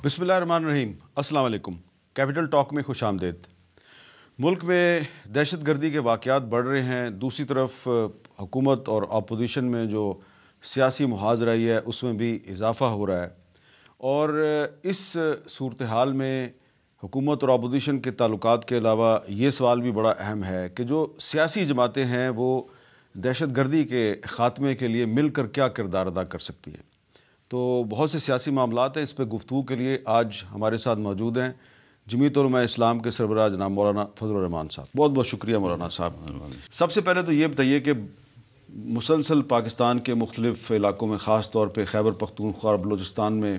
بسم اللہ الرحمن الرحیم۔ السلام علیکم۔ کیپٹل ٹاک میں خوش آمدید۔ ملک میں دہشت گردی کے واقعات بڑھ رہے ہیں، دوسری طرف حکومت اور اپوزیشن میں جو سیاسی محاذ رہی ہے اس میں بھی اضافہ ہو رہا ہے، اور اس صورتحال میں حکومت اور اپوزیشن کے تعلقات کے علاوہ یہ سوال بھی بڑا اہم ہے کہ جو سیاسی جماعتیں ہیں وہ دہشت گردی کے خاتمے کے لیے مل کر کیا کردار ادا کر سکتی ہیں۔ تو بہت سے سیاسی معاملات ہیں، اس پہ گفتگو کے لیے آج ہمارے ساتھ موجود ہیں جمعیت علماء اسلام کے سربراہ جناب مولانا فضل الرحمان صاحب۔ بہت بہت شکریہ مولانا صاحب۔ سب سے پہلے تو یہ بتائیے کہ مسلسل پاکستان کے مختلف علاقوں میں، خاص طور پہ خیبر پختونخوا اور بلوچستان میں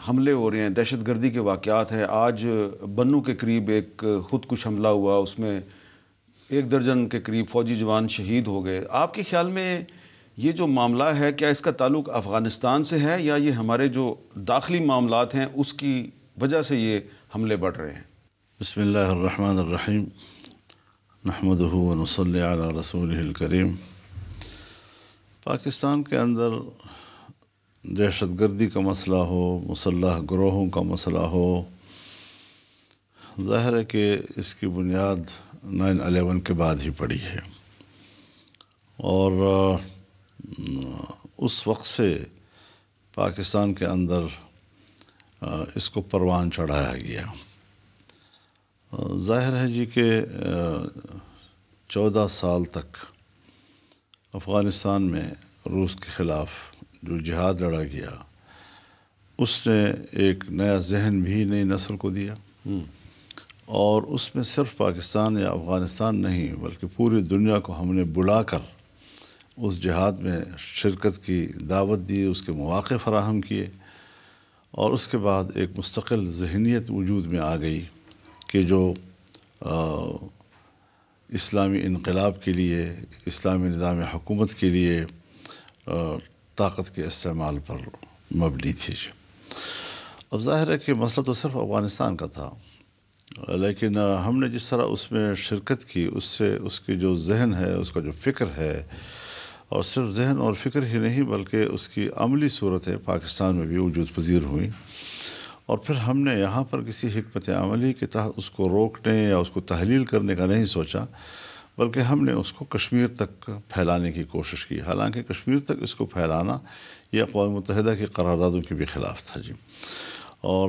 حملے ہو رہے ہیں، دہشت گردی کے واقعات ہیں۔ آج بنوں کے قریب ایک خودکش حملہ ہوا، اس میں 1 درجن کے قریب فوجی جوان شہید ہو گئے۔ آپ کے خیال میں یہ جو معاملہ ہے، کیا اس کا تعلق افغانستان سے ہے یا یہ ہمارے جو داخلی معاملات ہیں اس کی وجہ سے یہ حملے بڑھ رہے ہیں؟ بسم اللہ الرحمن الرحیم، نحمدہ ونصلی علی رسولہ الکریم۔ پاکستان کے اندر دہشت گردی کا مسئلہ ہو، مسلح گروہوں کا مسئلہ ہو، ظاہر ہے کہ اس کی بنیاد 9/11 کے بعد ہی پڑی ہے، اور اس وقت سے پاکستان کے اندر اس کو پروان چڑھایا گیا۔ ظاہر ہے جی کہ 14 سال تک افغانستان میں روس کے خلاف جو جہاد لڑا گیا، اس نے ایک نیا ذہن بھی نئی نسل کو دیا، اور اس میں صرف پاکستان یا افغانستان نہیں بلکہ پوری دنیا کو ہم نے بلا کر اس جہاد میں شرکت کی دعوت دی، اس کے مواقع فراہم کیے، اور اس کے بعد ایک مستقل ذہنیت وجود میں آ گئی کہ جو اسلامی انقلاب کے لیے، اسلامی نظام حکومت کے لیے طاقت کے استعمال پر مبنی تھی۔ اب ظاہر ہے کہ مسئلہ تو صرف افغانستان کا تھا، لیکن ہم نے جس طرح اس میں شرکت کی، اس سے اس کی جو ذہن ہے، اس کا جو فکر ہے، اور صرف ذہن اور فکر ہی نہیں بلکہ اس کی عملی صورتیں پاکستان میں بھی وجود پذیر ہوئیں، اور پھر ہم نے یہاں پر کسی حکمت عملی کے تحت اس کو روکنے یا اس کو تحلیل کرنے کا نہیں سوچا، بلکہ ہم نے اس کو کشمیر تک پھیلانے کی کوشش کی۔ حالانکہ کشمیر تک اس کو پھیلانا یہ اقوام متحدہ کی قراردادوں کے بھی خلاف تھا جی، اور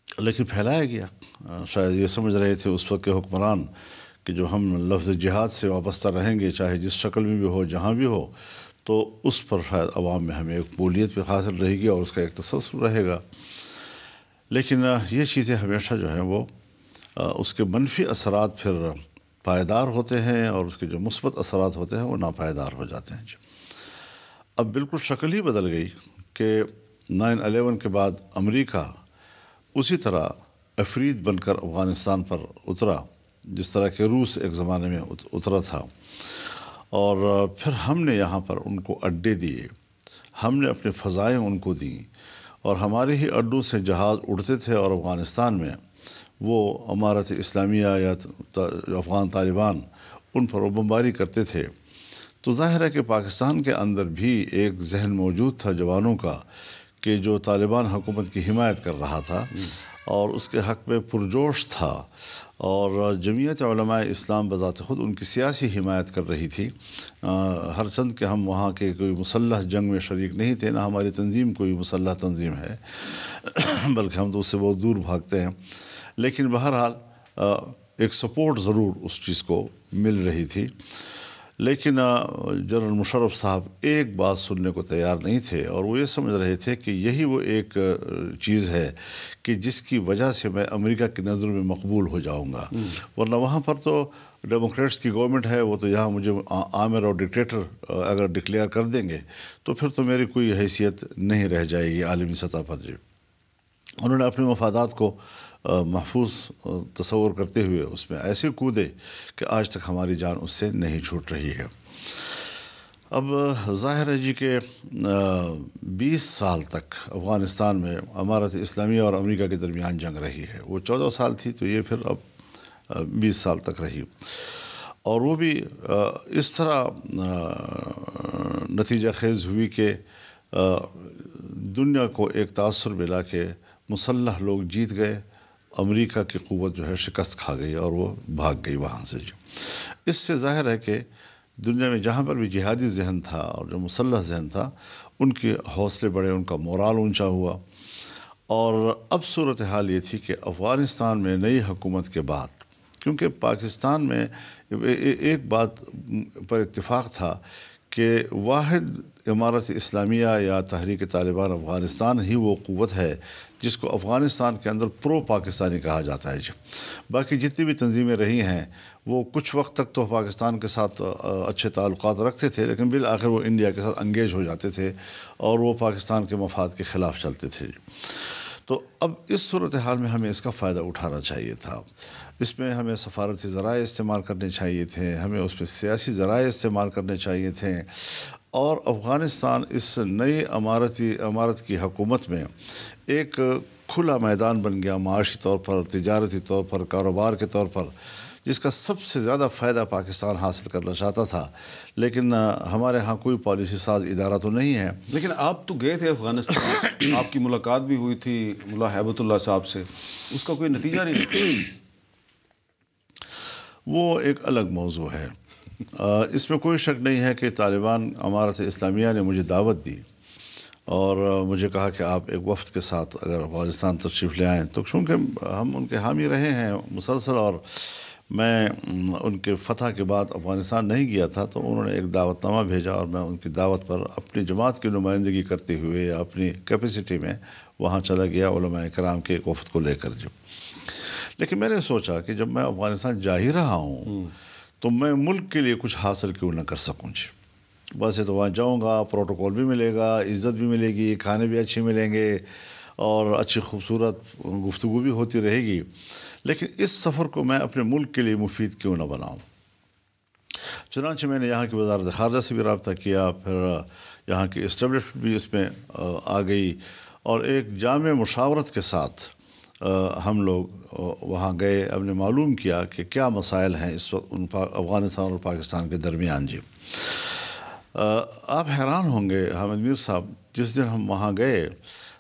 لیکن پھیلایا گیا۔ شاید یہ سمجھ رہے تھے اس وقت کے حکمران کہ جو ہم لفظ جہاد سے وابستہ رہیں گے، چاہے جس شکل میں بھی ہو، جہاں بھی ہو، تو اس پر شاید عوام میں ہمیں ایک قبولیت بھی حاصل رہے گی اور اس کا ایک تسلسل رہے گا۔ لیکن یہ چیزیں ہمیشہ جو ہیں وہ اس کے منفی اثرات پھر پائیدار ہوتے ہیں، اور اس کے جو مثبت اثرات ہوتے ہیں وہ ناپائیدار ہو جاتے ہیں جی۔ اب بالکل شکل ہی بدل گئی کہ 9/11 کے بعد امریکہ اسی طرح عفریت بن کر افغانستان پر اترا جس طرح کہ روس ایک زمانے میں اترا تھا، اور پھر ہم نے یہاں پر ان کو اڈے دیے، ہم نے اپنے فضائیں ان کو دیں، اور ہمارے ہی اڈوں سے جہاز اڑتے تھے، اور افغانستان میں وہ امارت اسلامیہ یا افغان طالبان ان پر وہ بمباری کرتے تھے۔ تو ظاہر ہے کہ پاکستان کے اندر بھی ایک ذہن موجود تھا جوانوں کا کہ جو طالبان حکومت کی حمایت کر رہا تھا، اور اس کے حق میں پرجوش تھا، اور جمعیت علماء اسلام بذات خود ان کی سیاسی حمایت کر رہی تھی، ہر چند کہ ہم وہاں کے کوئی مسلح جنگ میں شریک نہیں تھے، نہ ہماری تنظیم کوئی مسلح تنظیم ہے، بلکہ ہم تو اس سے بہت دور بھاگتے ہیں، لیکن بہرحال ایک سپورٹ ضرور اس چیز کو مل رہی تھی۔ لیکن جنرل مشرف صاحب ایک بات سننے کو تیار نہیں تھے، اور وہ یہ سمجھ رہے تھے کہ یہی وہ ایک چیز ہے کہ جس کی وجہ سے میں امریکہ کی نظر میں مقبول ہو جاؤں گا، ورنہ وہاں پر تو ڈیموکریٹس کی گورنمنٹ ہے، وہ تو یہاں مجھے آمر اور ڈکٹیٹر اگر ڈکلیئر کر دیں گے تو پھر تو میری کوئی حیثیت نہیں رہ جائے گی عالمی سطح پر جی۔ انہوں نے اپنے مفادات کو محفوظ تصور کرتے ہوئے اس میں ایسے کودے کہ آج تک ہماری جان اس سے نہیں چھوٹ رہی ہے۔ اب ظاہر ہے جی کہ 20 سال تک افغانستان میں امارت اسلامیہ اور امریکہ کے درمیان جنگ رہی ہے، وہ 14 سال تھی تو یہ پھر اب 20 سال تک رہی، اور وہ بھی اس طرح نتیجہ خیز ہوئی کہ دنیا کو ایک تاثر ملا کہ مسلح لوگ جیت گئے، امریکہ کی قوت جو ہے شکست کھا گئی اور وہ بھاگ گئی وہاں سے جو۔ اس سے ظاہر ہے کہ دنیا میں جہاں پر بھی جہادی ذہن تھا اور جو مسلح ذہن تھا ان کے حوصلے بڑھے، ان کا مورال اونچا ہوا۔ اور اب صورتحال یہ تھی کہ افغانستان میں نئی حکومت کے بعد، کیونکہ پاکستان میں ایک بات پر اتفاق تھا کہ واحد امارت اسلامیہ یا تحریک طالبان افغانستان ہی وہ قوت ہے جس کو افغانستان کے اندر پرو پاکستانی کہا جاتا ہے جی۔ باقی جتنی بھی تنظیمیں رہی ہیں وہ کچھ وقت تک تو پاکستان کے ساتھ اچھے تعلقات رکھتے تھے، لیکن بالآخر وہ انڈیا کے ساتھ انگیج ہو جاتے تھے اور وہ پاکستان کے مفاد کے خلاف چلتے تھے۔ تو اب اس صورتحال میں ہمیں اس کا فائدہ اٹھانا چاہیے تھا، اس میں ہمیں سفارتی ذرائع استعمال کرنے چاہیے تھے، ہمیں اس میں سیاسی ذرائع استعمال کرنے چاہیے تھے، اور افغانستان اس نئی امارت کی حکومت میں ایک کھلا میدان بن گیا، معاشی طور پر، تجارتی طور پر، کاروبار کے طور پر، جس کا سب سے زیادہ فائدہ پاکستان حاصل کرنا چاہتا تھا۔ لیکن ہمارے ہاں کوئی پالیسی ساز ادارہ تو نہیں ہے۔ لیکن آپ تو گئے تھے افغانستان، آپ کی ملاقات بھی ہوئی تھی ملا ہیبت اللہ صاحب سے، اس کا کوئی نتیجہ نہیں نکلا؟ وہ ایک الگ موضوع ہے۔ اس میں کوئی شک نہیں ہے کہ طالبان امارت اسلامیہ نے مجھے دعوت دی اور مجھے کہا کہ آپ ایک وفد کے ساتھ اگر افغانستان تشریف لے آئیں، تو چونکہ ہم ان کے حامی رہے ہیں مسلسل اور میں ان کے فتح کے بعد افغانستان نہیں گیا تھا، تو انہوں نے ایک دعوت نامہ بھیجا اور میں ان کی دعوت پر اپنی جماعت کی نمائندگی کرتے ہوئے اپنی کیپیسٹی میں وہاں چلا گیا علماء کرام کے ایک وفد کو لے کر جو۔ لیکن میں نے سوچا کہ جب میں افغانستان جا ہی رہا ہوں تو میں ملک کے لیے کچھ حاصل کیوں نہ کر سکوں جی۔ ویسے تو وہاں جاؤں گا، پروٹوکول بھی ملے گا، عزت بھی ملے گی، کھانے بھی اچھے ملیں گے اور اچھی خوبصورت گفتگو بھی ہوتی رہے گی، لیکن اس سفر کو میں اپنے ملک کے لیے مفید کیوں نہ بناؤں۔ چنانچہ میں نے یہاں کی وزارت خارجہ سے بھی رابطہ کیا، پھر یہاں کی اسٹیبلشمنٹ بھی اس میں آ گئی، اور ایک جامع مشاورت کے ساتھ ہم لوگ وہاں گئے، ہم نے معلوم کیا کہ کیا مسائل ہیں اس وقت افغانستان اور پاکستان کے درمیان جی۔ آپ حیران ہوں گے حامد میر صاحب، جس دن ہم وہاں گئے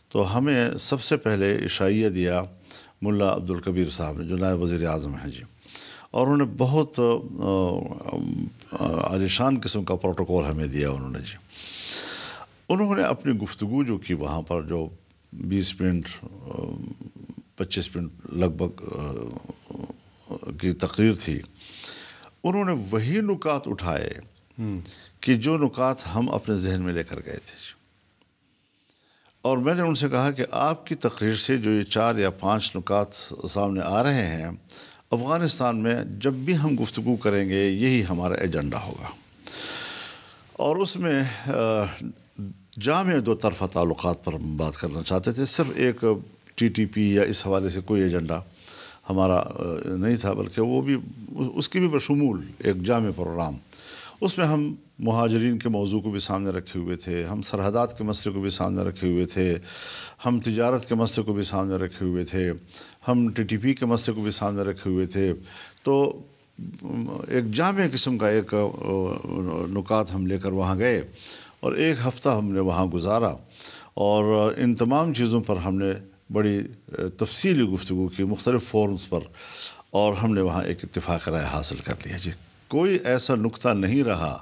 تو ہمیں سب سے پہلے عشائیہ دیا ملا عبدالکبیر صاحب نے، جو نائب وزیر اعظم ہیں جی، اور انہوں نے بہت عالیشان قسم کا پروٹوکول ہمیں دیا انہوں نے جی۔ انہوں نے اپنی گفتگو جو کی وہاں پر، جو 20 منٹ 25 منٹ لگ بھگ کی تقریر تھی، انہوں نے وہی نکات اٹھائے کہ جو نکات ہم اپنے ذہن میں لے کر گئے تھے، اور میں نے ان سے کہا کہ آپ کی تقریر سے جو یہ 4 یا 5 نکات سامنے آ رہے ہیں، افغانستان میں جب بھی ہم گفتگو کریں گے یہی ہمارا ایجنڈا ہوگا، اور اس میں جامع 2 طرفہ تعلقات پر بات کرنا چاہتے تھے۔ صرف ایک TTP یا اس حوالے سے کوئی ایجنڈا ہمارا نہیں تھا، بلکہ وہ بھی اس کی بھی بشمول ایک جامع پروگرام۔ اس میں ہم مہاجرین کے موضوع کو بھی سامنے رکھے ہوئے تھے، ہم سرحدات کے مسئلے کو بھی سامنے رکھے ہوئے تھے، ہم تجارت کے مسئلے کو بھی سامنے رکھے ہوئے تھے، ہم TTP کے مسئلے کو بھی سامنے رکھے ہوئے تھے۔ تو ایک جامع قسم کا ایک نکات ہم لے کر وہاں گئے، اور 1 ہفتہ ہم نے وہاں گزارا، اور ان تمام چیزوں پر ہم نے بڑی تفصیلی گفتگو کی مختلف فورمز پر، اور ہم نے وہاں ایک اتفاق رائے حاصل کر لیا جی۔ کوئی ایسا نقطہ نہیں رہا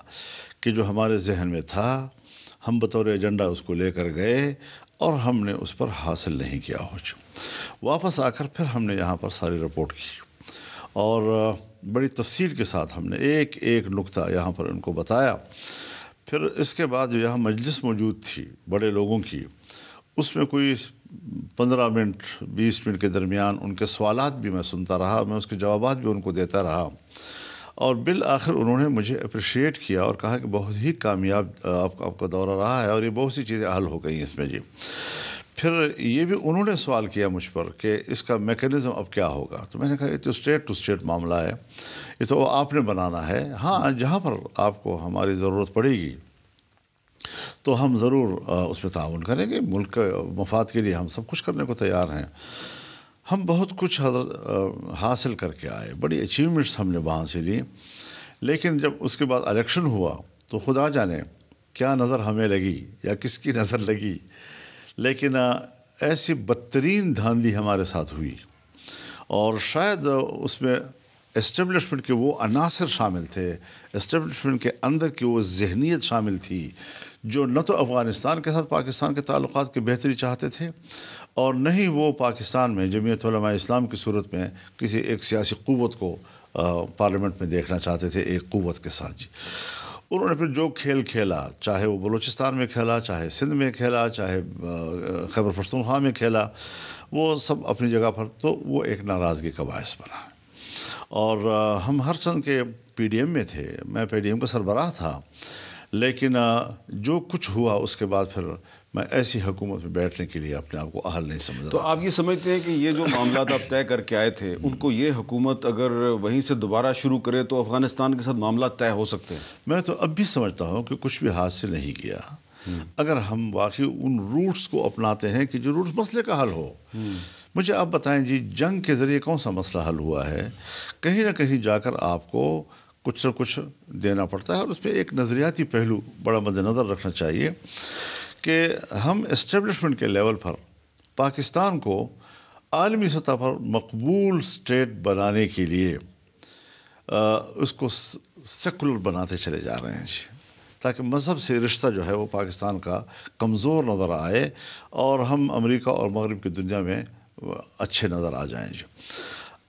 کہ جو ہمارے ذہن میں تھا ہم بطور ایجنڈا اس کو لے کر گئے اور ہم نے اس پر حاصل نہیں کیا ہو۔ واپس آ کر پھر ہم نے یہاں پر ساری رپورٹ کی، اور بڑی تفصیل کے ساتھ ہم نے ایک ایک نقطہ یہاں پر ان کو بتایا۔ پھر اس کے بعد جو یہاں مجلس موجود تھی بڑے لوگوں کی، اس میں کوئی 15 منٹ 20 منٹ کے درمیان ان کے سوالات بھی میں سنتا رہا، میں اس کے جوابات بھی ان کو دیتا رہا، اور بالآخر انہوں نے مجھے اپریشیٹ کیا اور کہا کہ بہت ہی کامیاب آپ کا دورہ رہا ہے، اور یہ بہت سی چیزیں حل ہو گئی اس میں جی۔ پھر یہ بھی انہوں نے سوال کیا مجھ پر کہ اس کا میکینزم اب کیا ہوگا، تو میں نے کہا یہ تو اسٹیٹ ٹو اسٹیٹ معاملہ ہے، یہ تو آپ نے بنانا ہے، ہاں جہاں پر آپ کو ہماری ضرورت پڑے گی تو ہم ضرور اس میں تعاون کریں گے، ملک کے مفاد کے لیے ہم سب کچھ کرنے کو تیار ہیں۔ ہم بہت کچھ حاصل کر کے آئے، بڑی اچیومنٹس ہم نے وہاں سے لی، لیکن جب اس کے بعد الیکشن ہوا تو خدا جانے کیا نظر ہمیں لگی یا کس کی نظر لگی، لیکن ایسی بدترین دھاندلی ہمارے ساتھ ہوئی، اور شاید اس میں اسٹیبلشمنٹ کے وہ عناصر شامل تھے، اسٹیبلشمنٹ کے اندر کی وہ ذہنیت شامل تھی جو نہ تو افغانستان کے ساتھ پاکستان کے تعلقات کی بہتری چاہتے تھے، اور نہ ہی وہ پاکستان میں جمعیت علماء اسلام کی صورت میں کسی ایک سیاسی قوت کو پارلیمنٹ میں دیکھنا چاہتے تھے ایک قوت کے ساتھ جی۔ انہوں نے پھر جو کھیل کھیلا، چاہے وہ بلوچستان میں کھیلا، چاہے سندھ میں کھیلا، چاہے خیبر پختونخوا میں کھیلا، وہ سب اپنی جگہ پر تو وہ ایک ناراضگی کا باعث بنا۔ اور ہم ہر چند کے پی ڈی ایم میں تھے، میں پی ڈی ایم کا سربراہ تھا، لیکن جو کچھ ہوا اس کے بعد پھر میں ایسی حکومت میں بیٹھنے کے لیے اپنے آپ کو اہل نہیں سمجھ رہا۔ تو آپ یہ سمجھتے ہیں کہ یہ جو معاملات آپ طے کر کے آئے تھے ان کو یہ حکومت اگر وہیں سے دوبارہ شروع کرے تو افغانستان کے ساتھ معاملات طے ہو سکتے ہیں؟ میں تو اب بھی سمجھتا ہوں کہ کچھ بھی ہاتھ سے نہیں کیا اگر ہم واقعی ان روٹس کو اپناتے ہیں کہ جو روٹس مسئلے کا حل ہو۔ مجھے آپ بتائیں جی، جنگ کے ذریعے کون سا مسئلہ حل ہوا ہے؟ کہیں نہ کہیں جا کر آپ کو کچھ نہ کچھ دینا پڑتا ہے، اور اس پہ ایک نظریاتی پہلو بڑا مد نظر رکھنا چاہیے کہ ہم اسٹیبلشمنٹ کے لیول پر پاکستان کو عالمی سطح پر مقبول سٹیٹ بنانے کے لیے اس کو سیکولر بناتے چلے جا رہے ہیں جی، تاکہ مذہب سے رشتہ جو ہے وہ پاکستان کا کمزور نظر آئے اور ہم امریکہ اور مغرب کی دنیا میں اچھے نظر آ جائیں جی۔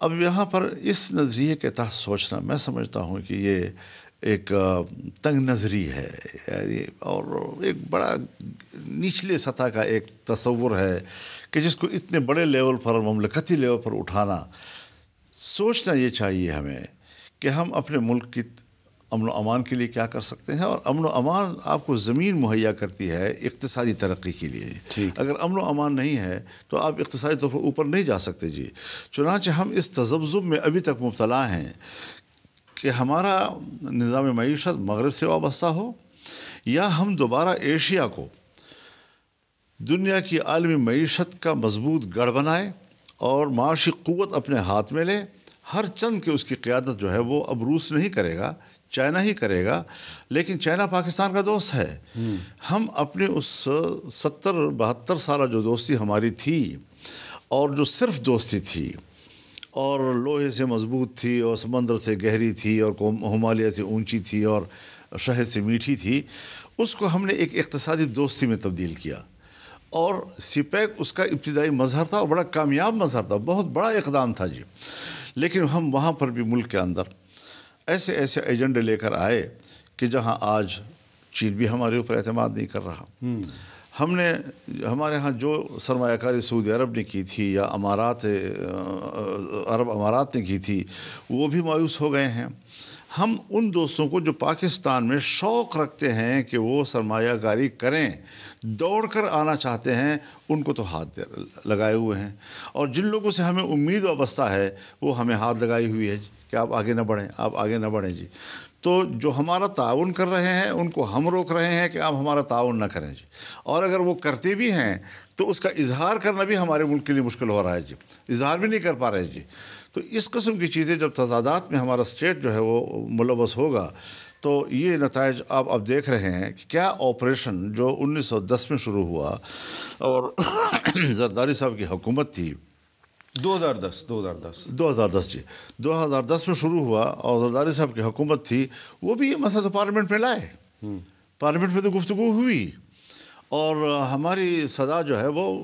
اب یہاں پر اس نظریے کے تحت سوچنا، میں سمجھتا ہوں کہ یہ ایک تنگ نظری ہے، یعنی اور ایک بڑا نچلے سطح کا ایک تصور ہے کہ جس کو اتنے بڑے لیول پر، مملکتی لیول پر اٹھانا۔ سوچنا یہ چاہیے ہمیں کہ ہم اپنے ملک کی امن و امان کے لیے کیا کر سکتے ہیں، اور امن و امان آپ کو زمین مہیا کرتی ہے اقتصادی ترقی کے لیے۔ اگر امن و امان نہیں ہے تو آپ اقتصادی طور پر اوپر نہیں جا سکتے جی۔ چنانچہ ہم اس تذبذب میں ابھی تک مبتلا ہیں کہ ہمارا نظام معیشت مغرب سے وابستہ ہو، یا ہم دوبارہ ایشیا کو دنیا کی عالمی معیشت کا مضبوط گڑھ بنائے اور معاشی قوت اپنے ہاتھ میں لے۔ ہر چند کی اس کی قیادت جو ہے وہ اب روس نہیں کرے گا، چائنا ہی کرے گا، لیکن چائنا پاکستان کا دوست ہے۔ ہم اپنے اس 70-72 سالہ جو دوستی ہماری تھی، اور جو صرف دوستی تھی اور لوہے سے مضبوط تھی اور سمندر سے گہری تھی اور ہمالیہ سے اونچی تھی اور شہد سے میٹھی تھی، اس کو ہم نے ایک اقتصادی دوستی میں تبدیل کیا، اور سی پیک اس کا ابتدائی مظہر تھا اور بڑا کامیاب مظہر تھا، بہت بڑا اقدام تھا جی۔ لیکن ہم وہاں پر بھی ملک کے اندر ایسے ایسے ایجنڈے لے کر آئے کہ جہاں آج چین بھی ہمارے اوپر اعتماد نہیں کر رہا۔ ہم نے ہمارے ہاں جو سرمایہ کاری سعودی عرب نے کی تھی یا عرب امارات نے کی تھی، وہ بھی مایوس ہو گئے ہیں۔ ہم ان دوستوں کو جو پاکستان میں شوق رکھتے ہیں کہ وہ سرمایہ کاری کریں، دوڑ کر آنا چاہتے ہیں، ان کو تو ہاتھ لگائے ہوئے ہیں، اور جن لوگوں سے ہمیں امید وابستہ ہے وہ ہمیں ہاتھ لگائی ہوئی ہے کہ آپ آگے نہ بڑھیں، آپ آگے نہ بڑھیں جی۔ تو جو ہمارا تعاون کر رہے ہیں ان کو ہم روک رہے ہیں کہ آپ ہمارا تعاون نہ کریں جی، اور اگر وہ کرتے بھی ہیں تو اس کا اظہار کرنا بھی ہمارے ملک کے لیے مشکل ہو رہا ہے جی، اظہار بھی نہیں کر پا رہے جی۔ تو اس قسم کی چیزیں جب تضادات میں ہمارا اسٹیٹ جو ہے وہ ملوث ہوگا تو یہ نتائج آپ اب دیکھ رہے ہیں کہ کیا آپریشن جو 1910 میں شروع ہوا اور زرداری صاحب کی حکومت تھی، 2010 جی، 2010 میں شروع ہوا اور زرداری صاحب کی حکومت تھی، وہ بھی یہ مسئلہ تو پارلیمنٹ میں لائے، پارلیمنٹ میں تو گفتگو ہوئی، اور ہماری صدا جو ہے وہ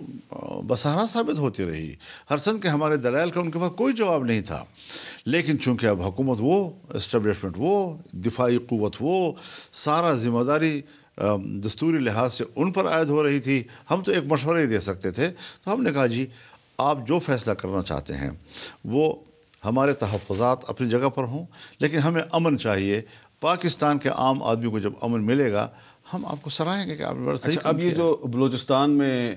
بسہرا ثابت ہوتی رہی۔ ہر چند کے ہمارے دلائل کا ان کے پاس کوئی جواب نہیں تھا، لیکن چونکہ اب حکومت وہ، اسٹیبلشمنٹ وہ، دفاعی قوت وہ، سارا ذمہ داری دستوری لحاظ سے ان پر عائد ہو رہی تھی، ہم تو ایک مشورہ ہی دے سکتے تھے۔ تو ہم نے کہا جی آپ جو فیصلہ کرنا چاہتے ہیں وہ ہمارے تحفظات اپنی جگہ پر ہوں، لیکن ہمیں امن چاہیے۔ پاکستان کے عام آدمی کو جب امن ملے گا ہم آپ کو سراہیں گے کہ آپ نے بڑا صحیح کام کیا۔ اب یہ جو بلوچستان میں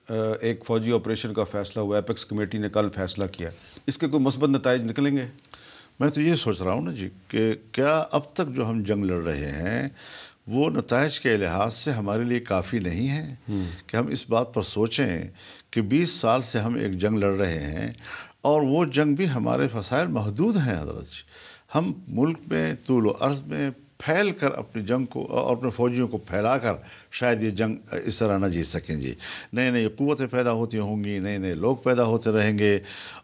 ایک فوجی آپریشن کا فیصلہ ہوا، ایپیکس کمیٹی نے کل فیصلہ کیا، اس کے کوئی مثبت نتائج نکلیں گے؟ میں تو یہ سوچ رہا ہوں نا جی کہ کیا اب تک جو ہم جنگ لڑ رہے ہیں وہ نتائج کے لحاظ سے ہمارے لیے کافی نہیں ہے کہ ہم اس بات پر سوچیں کہ 20 سال سے ہم ایک جنگ لڑ رہے ہیں، اور وہ جنگ بھی ہمارے وسائل محدود ہیں حضرت جی۔ ہم ملک میں طول و عرض میں پھیل کر اپنی جنگ کو اور اپنے فوجیوں کو پھیلا کر شاید یہ جنگ اس طرح نہ جیت سکیں جی. نئے نئی قوتیں پیدا ہوتی ہوں گی, نئے نئے لوگ پیدا ہوتے رہیں گے,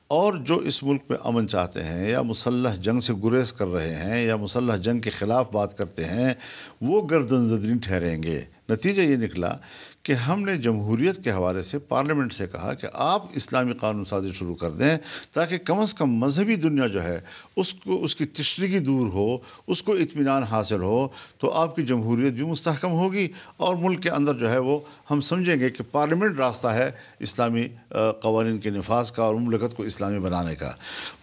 اور جو اس ملک میں امن چاہتے ہیں یا مسلح جنگ سے گریز کر رہے ہیں یا مسلح جنگ کے خلاف بات کرتے ہیں وہ گردن زدری ٹھہریں گے. نتیجہ یہ نکلا کہ ہم نے جمہوریت کے حوالے سے پارلیمنٹ سے کہا کہ آپ اسلامی قانون سازی شروع کر دیں تاکہ کم از کم مذہبی دنیا جو ہے اس کی تشنگی دور ہو, اس کو اطمینان حاصل ہو, تو آپ کی جمہوریت بھی مستحکم ہوگی اور ملک کے اندر جو ہے وہ ہم سمجھیں گے کہ پارلیمنٹ راستہ ہے اسلامی قوانین کے نفاذ کا اور مملکت کو اسلامی بنانے کا.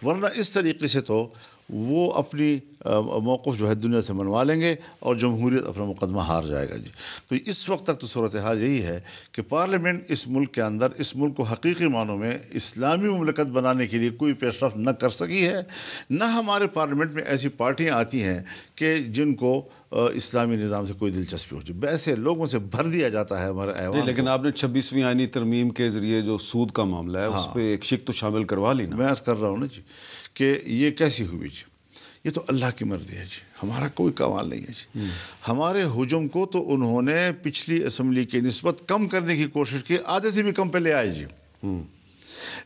ورنہ اس طریقے سے تو وہ اپنی موقف جو ہے دنیا سے منوا لیں گے اور جمہوریت اپنا مقدمہ ہار جائے گا جی. تو اس وقت تک تو صورتحال یہی ہے کہ پارلیمنٹ اس ملک کے اندر اس ملک کو حقیقی معنوں میں اسلامی مملکت بنانے کے لیے کوئی پیش رفت نہ کر سکی ہے, نہ ہمارے پارلیمنٹ میں ایسی پارٹیاں آتی ہیں کہ جن کو اسلامی نظام سے کوئی دلچسپی ہو. ایسے لوگوں سے بھر دیا جاتا ہے ہمارے ایوان. لیکن آپ نے 26ویں آئینی ترمیم کے ذریعے جو سود کا معاملہ ہے اس پہ ایک شق تو شامل کروا لی نا. میں عرض کر رہا ہوں نا جی کہ یہ کیسی ہوئی جی, یہ تو اللہ کی مرضی ہے جی, ہمارا کوئی کمال نہیں ہے جی. ہمارے حجم کو تو انہوں نے پچھلی اسمبلی کی نسبت کم کرنے کی کوشش کی, آدھے سے بھی کم پہ لے آئے جی.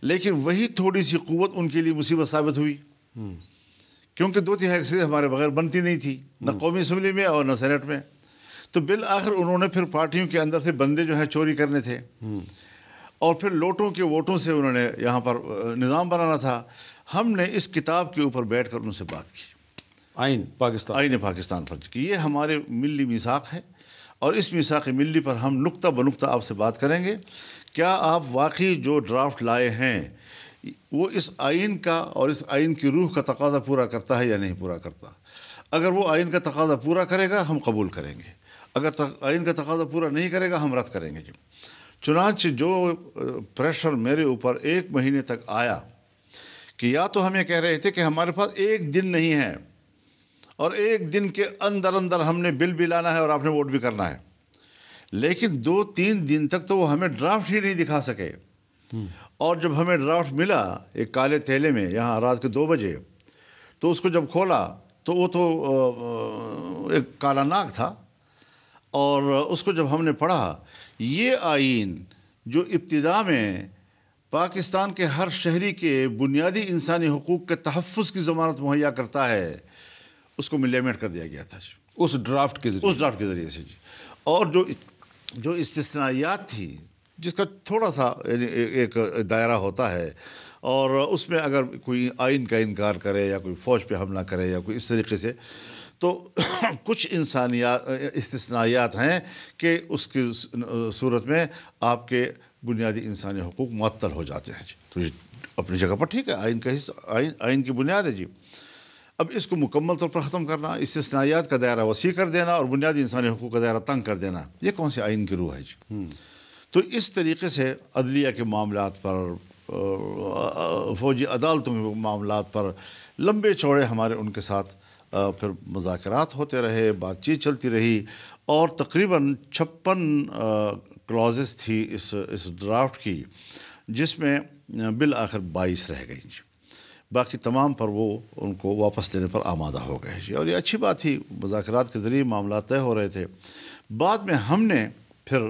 لیکن وہی تھوڑی سی قوت ان کے لیے مصیبت ثابت ہوئی, کیونکہ 2/3 اکثریت ہمارے بغیر بنتی نہیں تھی, نہ قومی اسمبلی میں اور نہ سینٹ میں. تو بالآخر انہوں نے پھر پارٹیوں کے اندر سے بندے جو ہیں چوری کرنے تھے, اور پھر لوٹوں کے ووٹوں سے انہوں نے یہاں پر نظام بنانا تھا. ہم نے اس کتاب کے اوپر بیٹھ کر ان سے بات کی, آئین پاکستان پر, کہ یہ ہمارے ملی میثاق ہے اور اس میثاق ملی پر ہم نقطہ بنقطہ آپ سے بات کریں گے. کیا آپ واقعی جو ڈرافٹ لائے ہیں وہ اس آئین کا اور اس آئین کی روح کا تقاضا پورا کرتا ہے یا نہیں پورا کرتا؟ اگر وہ آئین کا تقاضا پورا کرے گا ہم قبول کریں گے, اگر آئین کا تقاضا پورا نہیں کرے گا ہم رد کریں گے جی. چنانچہ جو پریشر میرے اوپر 1 مہینے تک آیا کہ یا تو ہمیں کہہ رہے تھے کہ ہمارے پاس 1 دن نہیں ہے اور 1 دن کے اندر ہم نے بل بھی لانا ہے اور آپ نے ووٹ بھی کرنا ہے, لیکن 2-3 دن تک تو وہ ہمیں ڈرافٹ ہی نہیں دکھا سکے. اور جب ہمیں ڈرافٹ ملا ایک کالے تھیلے میں یہاں رات کے 2 بجے, تو اس کو جب کھولا تو وہ تو ایک کالا ناگ تھا, اور اس کو جب ہم نے پڑھا, یہ آئین جو ابتدا میں پاکستان کے ہر شہری کے بنیادی انسانی حقوق کے تحفظ کی ضمانت مہیا کرتا ہے, اس کو ملیمٹ کر دیا گیا تھا اس ڈرافٹ کے ذریعے سے جی. اور جو استثنائیات تھی جس کا تھوڑا سا ایک دائرہ ہوتا ہے, اور اس میں اگر کوئی آئین کا انکار کرے یا کوئی فوج پہ حملہ کرے یا کوئی اس طریقے سے, تو کچھ استثنائیات ہیں کہ اس کی صورت میں آپ کے بنیادی انسانی حقوق معطل ہو جاتے ہیں جی. تو اپنی جگہ پر ٹھیک ہے, آئین کا حصہ آئین کی بنیاد ہے جی. اب اس کو مکمل طور پر ختم کرنا, استثنائیات کا دائرہ وسیع کر دینا اور بنیادی انسانی حقوق کا دائرہ تنگ کر دینا, یہ کون سے آئین کی روح ہے جی. تو اس طریقے سے عدلیہ کے معاملات پر, فوجی عدالتوں کے معاملات پر لمبے چوڑے ہمارے ان کے ساتھ پھر مذاکرات ہوتے رہے, بات چیت چلتی رہی, اور تقریباً 56 کلازز تھی اس ڈرافٹ کی, جس میں بالآخر 22 رہ گئی جی. باقی تمام پر وہ ان کو واپس لینے پر آمادہ ہو گئے جی. اور یہ اچھی بات تھی, مذاکرات کے ذریعے معاملات طے ہو رہے تھے. بعد میں ہم نے پھر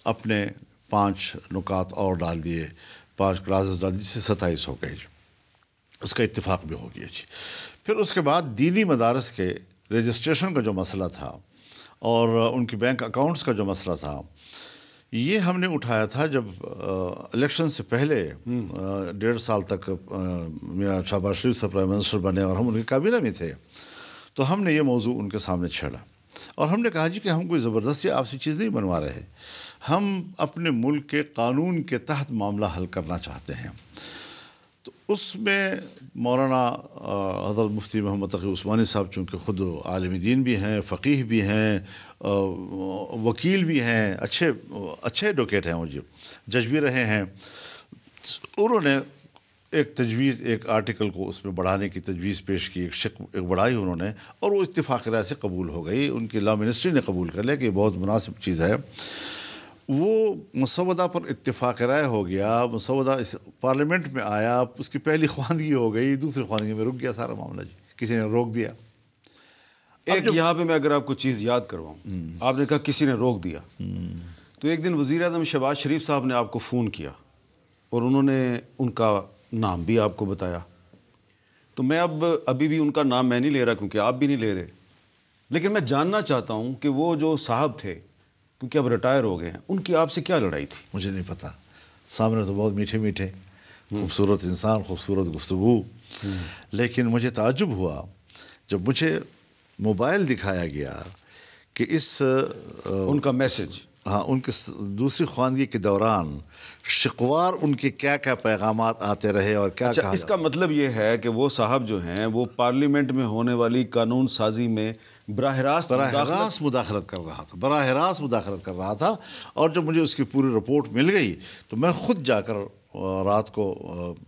اپنے 5 نکات اور ڈال دیے, 5 کلازز ڈال دیے, جس سے 27 ہو گئے جی. اس کا اتفاق بھی ہو گیا جی. پھر اس کے بعد دینی مدارس کے رجسٹریشن کا جو مسئلہ تھا اور ان کی بینک اکاؤنٹس کا جو مسئلہ تھا, یہ ہم نے اٹھایا تھا جب الیکشن سے پہلے 1.5 سال تک میاں شہباز شریف سے پرائم منسٹر بنے اور ہم ان کی کابینہ میں تھے. تو ہم نے یہ موضوع ان کے سامنے چھیڑا اور ہم نے کہا جی کہ ہم کوئی زبردستی آپ سے چیز نہیں بنوا رہے, ہم اپنے ملک کے قانون کے تحت معاملہ حل کرنا چاہتے ہیں. تو اس میں مولانا حضرت مفتی محمد تقی عثمانی صاحب چونکہ خود عالم دین بھی ہیں, فقیہ بھی ہیں, وکیل بھی ہیں, اچھے ایڈوکیٹ ہیں, وہ جج بھی رہے ہیں, انہوں نے ایک تجویز, ایک آرٹیکل کو اس میں بڑھانے کی تجویز پیش کی, ایک بڑھائی انہوں نے, اور وہ اتفاق رائے سے قبول ہو گئی. ان کی لا منسٹری نے قبول کر لیا کہ یہ بہت مناسب چیز ہے. وہ مسودہ پر اتفاق رائے ہو گیا, مسودہ اس پارلیمنٹ میں آیا, اس کی پہلی خواندگی ہو گئی, دوسری خواندگی میں رک گیا سارا معاملہ جی, کسی نے روک دیا. ایک یہاں پہ میں اگر آپ کو چیز یاد کرواؤں، آپ نے کہا کسی نے روک دیا، تو ایک دن وزیر اعظم شہباز شریف صاحب نے آپ کو فون کیا اور انہوں نے ان کا نام بھی آپ کو بتایا. تو میں ابھی بھی ان کا نام میں نہیں لے رہا کیونکہ آپ بھی نہیں لے رہے، لیکن میں جاننا چاہتا ہوں کہ وہ جو صاحب تھے، کیونکہ اب ریٹائر ہو گئے ہیں، ان کی آپ سے کیا لڑائی تھی؟ مجھے نہیں پتا. سامنے تو بہت میٹھے میٹھے، خوبصورت انسان، خوبصورت گفتگو، لیکن مجھے تعجب ہوا جب مجھے موبائل دکھایا گیا کہ اس ان کا میسج، ہاں، ان کے دوسری خواندگی کے دوران شقوار ان کے کیا کیا پیغامات آتے رہے اور کیا اچھا، کہا. اس کا مطلب یہ ہے کہ وہ صاحب جو ہیں وہ پارلیمنٹ میں ہونے والی قانون سازی میں براہ راست مداخلت کر رہا تھا، براہ راست مداخلت کر رہا تھا. اور جب مجھے اس کی پوری رپورٹ مل گئی تو میں خود جا کر رات کو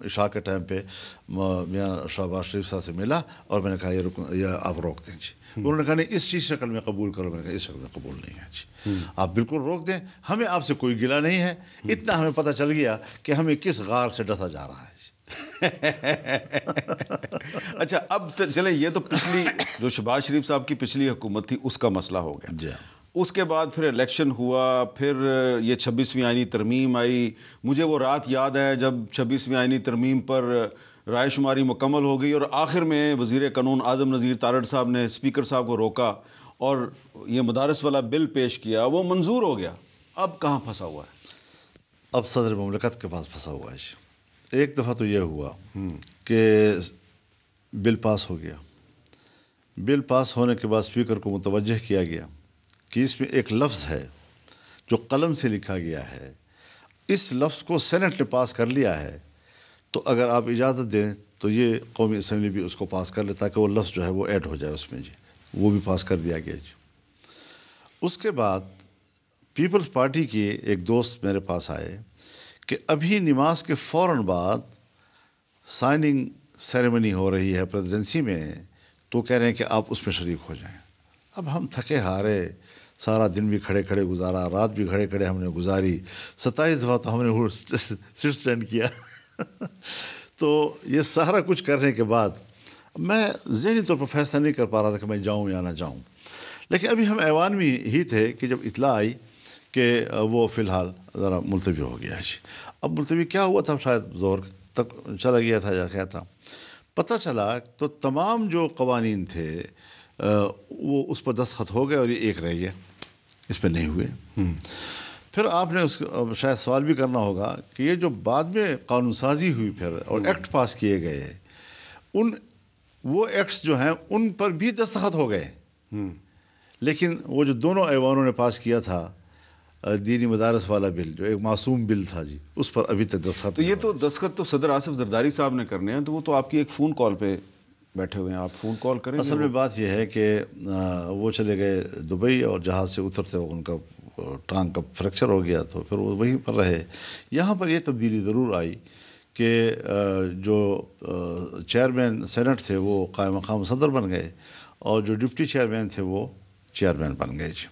عشاء کے ٹائم پہ میاں شہباز شریف صاحب سے ملا اور میں نے کہا یہ آپ روک دیں جی. انہوں نے کہا نہیں، اس چیز شکل میں قبول کرو. میں نے کہا اس شکل میں قبول نہیں ہے جی، آپ بالکل روک دیں، ہمیں آپ سے کوئی گلہ نہیں ہے. اتنا ہمیں پتہ چل گیا کہ ہمیں کس غار سے ڈسا جا رہا ہے. اچھا، اب چلیں، یہ تو پچھلی جو شہباز شریف صاحب کی پچھلی حکومت تھی اس کا مسئلہ ہو گیا جی. اس کے بعد پھر الیکشن ہوا، پھر یہ 26ویں آئینی ترمیم آئی. مجھے وہ رات یاد ہے جب 26ویں آئینی ترمیم پر رائے شماری مکمل ہو گئی اور آخر میں وزیر قانون اعظم نذیر تارڑ صاحب نے اسپیکر صاحب کو روکا اور یہ مدارس والا بل پیش کیا، وہ منظور ہو گیا. اب کہاں پھنسا ہوا ہے؟ اب صدر مملکت کے پاس پھنسا ہوا ہے. ایک دفعہ تو یہ ہوا کہ بل پاس ہو گیا. بل پاس ہونے کے بعد اسپیکر کو متوجہ کیا گیا کہ اس میں ایک لفظ ہے جو قلم سے لکھا گیا ہے، اس لفظ کو سینٹ نے پاس کر لیا ہے، تو اگر آپ اجازت دیں تو یہ قومی اسمبلی بھی اس کو پاس کر لے تاکہ وہ لفظ جو ہے وہ ایڈ ہو جائے اس میں جی. وہ بھی پاس کر دیا گیا جی. اس کے بعد پیپلز پارٹی کے ایک دوست میرے پاس آئے کہ ابھی نماز کے فوراً بعد سائننگ سیریمنی ہو رہی ہے پریزیڈنسی میں، تو کہہ رہے ہیں کہ آپ اس میں شریک ہو جائیں. اب ہم تھکے ہارے، سارا دن بھی کھڑے کھڑے گزارا، رات بھی کھڑے کھڑے ہم نے گزاری، 27 دفعہ تو ہم نے سٹ اسٹینڈ کیا. تو یہ سارا کچھ کرنے کے بعد میں ذہنی طور پر فیصلہ نہیں کر پا رہا تھا کہ میں جاؤں یا نہ جاؤں. لیکن ابھی ہم ایوان میں ہی تھے کہ جب اطلاع آئی کہ وہ فی الحال ذرا ملتوی ہو گیا ہے. اب ملتوی کیا ہوا تھا، شاید ظہر تک چلا گیا تھا یا کیا تھا، پتہ چلا تو تمام جو قوانین تھے وہ اس پر دستخط ہو گئے اور یہ ایک رہ گیا، اس پہ نہیں ہوئے. پھر آپ نے اس کو شاید سوال بھی کرنا ہوگا کہ یہ جو بعد میں قانون سازی ہوئی پھر اور ایکٹ پاس کیے گئے، وہ ایکٹس جو ہیں ان پر بھی دستخط ہو گئے، لیکن وہ جو دونوں ایوانوں نے پاس کیا تھا دینی مدارس والا بل، جو ایک معصوم بل تھا جی، اس پر ابھی تک دستخط. تو یہ تو دستخط تو صدر آصف زرداری صاحب نے کرنے ہیں، تو وہ تو آپ کی ایک فون کال پہ بیٹھے ہوئے ہیں، آپ فون کال کریں. اصل میں بات یہ ہے کہ وہ چلے گئے دبئی اور جہاز سے اترتے ان کا ٹانگ کا فریکچر ہو گیا تو پھر وہ وہیں پر رہے. یہاں پر یہ تبدیلی ضرور آئی کہ جو چیئرمین سینٹ تھے وہ قائم مقام صدر بن گئے اور جو ڈپٹی چیئرمین تھے وہ چیئرمین بن گئے جی.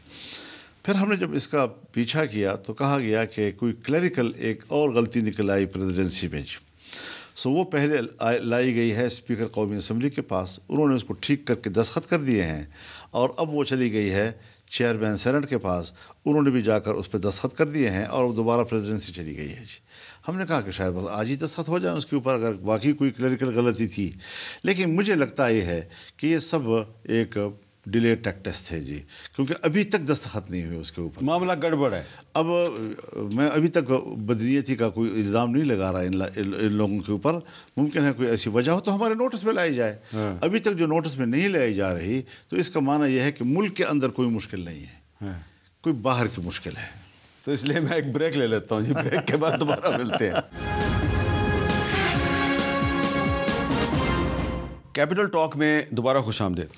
پھر ہم نے جب اس کا پیچھا کیا تو کہا گیا کہ کوئی کلیریکل ایک اور غلطی نکل آئی پریزیڈنسی میں جی. وہ پہلے لائی گئی ہے اسپیکر قومی اسمبلی کے پاس، انہوں نے اس کو ٹھیک کر کے دستخط کر دیے ہیں، اور اب وہ چلی گئی ہے چیئرمین سینٹ کے پاس، انہوں نے بھی جا کر اس پہ دستخط کر دیے ہیں اور دوبارہ پریزیڈنسی چلی گئی ہے جی. ہم نے کہا کہ شاید بس آج ہی دستخط ہو جائیں اس کے اوپر اگر واقعی کوئی کلیریکل غلطی تھی. لیکن مجھے لگتا یہ ہے کہ یہ سب ایک ڈیلے ٹیکٹس تھے جی، کیونکہ ابھی تک دستخط نہیں ہوئے اس کے اوپر، معاملہ گڑبڑ ہے. اب میں ابھی تک بدنیتی کا کوئی الزام نہیں لگا رہا ان لوگوں کے اوپر، ممکن ہے کوئی ایسی وجہ ہو تو ہمارے نوٹس میں لائی جائے. ابھی تک جو نوٹس میں نہیں لائی جا رہی تو اس کا معنی یہ ہے کہ ملک کے اندر کوئی مشکل نہیں ہے، کوئی باہر کی مشکل ہے. تو اس لیے میں ایک بریک لے لیتا ہوں جی، بریک کے بعد دوبارہ ملتے ہیں. کیپٹل ٹاک میں دوبارہ خوش آمدید.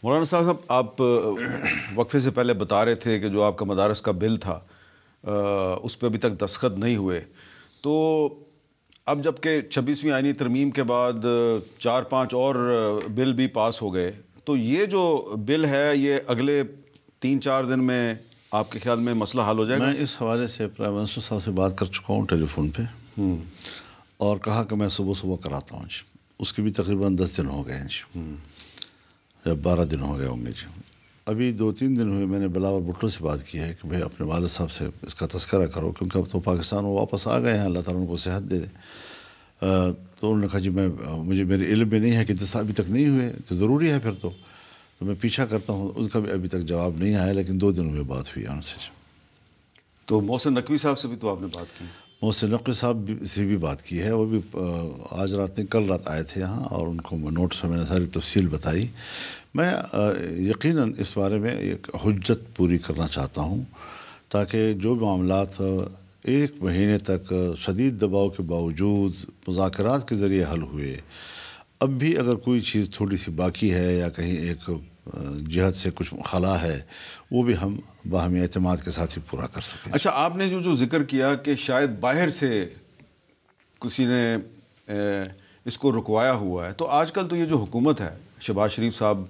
مولانا صاحب، آپ وقفے سے پہلے بتا رہے تھے کہ جو آپ کا مدارس کا بل تھا اس پہ ابھی تک دستخط نہیں ہوئے، تو اب جب کہ 26ویں آئینی ترمیم کے بعد 4-5 اور بل بھی پاس ہو گئے، تو یہ جو بل ہے یہ اگلے 3-4 دن میں آپ کے خیال میں مسئلہ حل ہو جائے گا؟ میں اس حوالے سے پرائم منسٹر صاحب سے بات کر چکا ہوں ٹیلی فون پہ، اور کہا کہ میں صبح کراتا ہوں جی. اس کے بھی تقریباً 10 دن ہو گئے ہیں جی. یا 12 دن ہو گئے ہوں گے جی. ابھی 2-3 دن ہوئے میں نے بلاول بھٹو سے بات کی ہے کہ بھائی اپنے والد صاحب سے اس کا تذکرہ کرو، کیونکہ اب تو پاکستان وہ واپس آ گئے ہیں، اللہ تعالیٰ ان کو صحت دے دے. تو انہوں نے کہا جی مجھے میرے علم میں نہیں ہے کہ 10 ابھی تک نہیں ہوئے، تو ضروری ہے پھر تو میں پیچھا کرتا ہوں. اس کا بھی ابھی تک جواب نہیں آیا، لیکن 2 دن ہوئے بات ہوئی ان سے. تو محسن نقوی صاحب سے بھی تو آپ نے بات کی؟ محسن نقوی صاحب سے بھی بات کی ہے، وہ بھی آج رات نہیں کل رات آئے تھے یہاں، اور ان کو نوٹس میں نے ساری تفصیل بتائی. میں یقیناً اس بارے میں ایک حجت پوری کرنا چاہتا ہوں تاکہ جو معاملات 1 مہینے تک شدید دباؤ کے باوجود مذاکرات کے ذریعے حل ہوئے، اب بھی اگر کوئی چیز تھوڑی سی باقی ہے یا کہیں ایک جہت سے کچھ خلا ہے، وہ بھی ہم باہمی اعتماد کے ساتھ ہی پورا کر سکیں. اچھا، آپ نے جو ذکر کیا کہ شاید باہر سے کسی نے اس کو رکوایا ہوا ہے، تو آج کل تو یہ جو حکومت ہے، شہباز شریف صاحب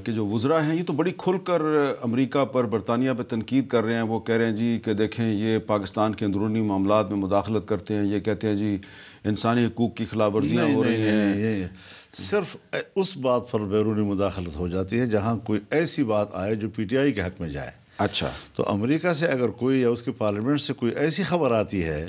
کے جو وزراء ہیں، یہ تو بڑی کھل کر امریکہ پر، برطانیہ پہ تنقید کر رہے ہیں. وہ کہہ رہے ہیں جی کہ دیکھیں یہ پاکستان کے اندرونی معاملات میں مداخلت کرتے ہیں، یہ کہتے ہیں جی انسانی حقوق کی خلاف ورزیاں ہو رہی ہیں. صرف اس بات پر بیرونی مداخلت ہو جاتی ہے جہاں کوئی ایسی بات آئے جو پی ٹی آئی کے حق میں جائے. اچھا، تو امریکہ سے اگر کوئی یا اس کے پارلیمنٹ سے کوئی ایسی خبر آتی ہے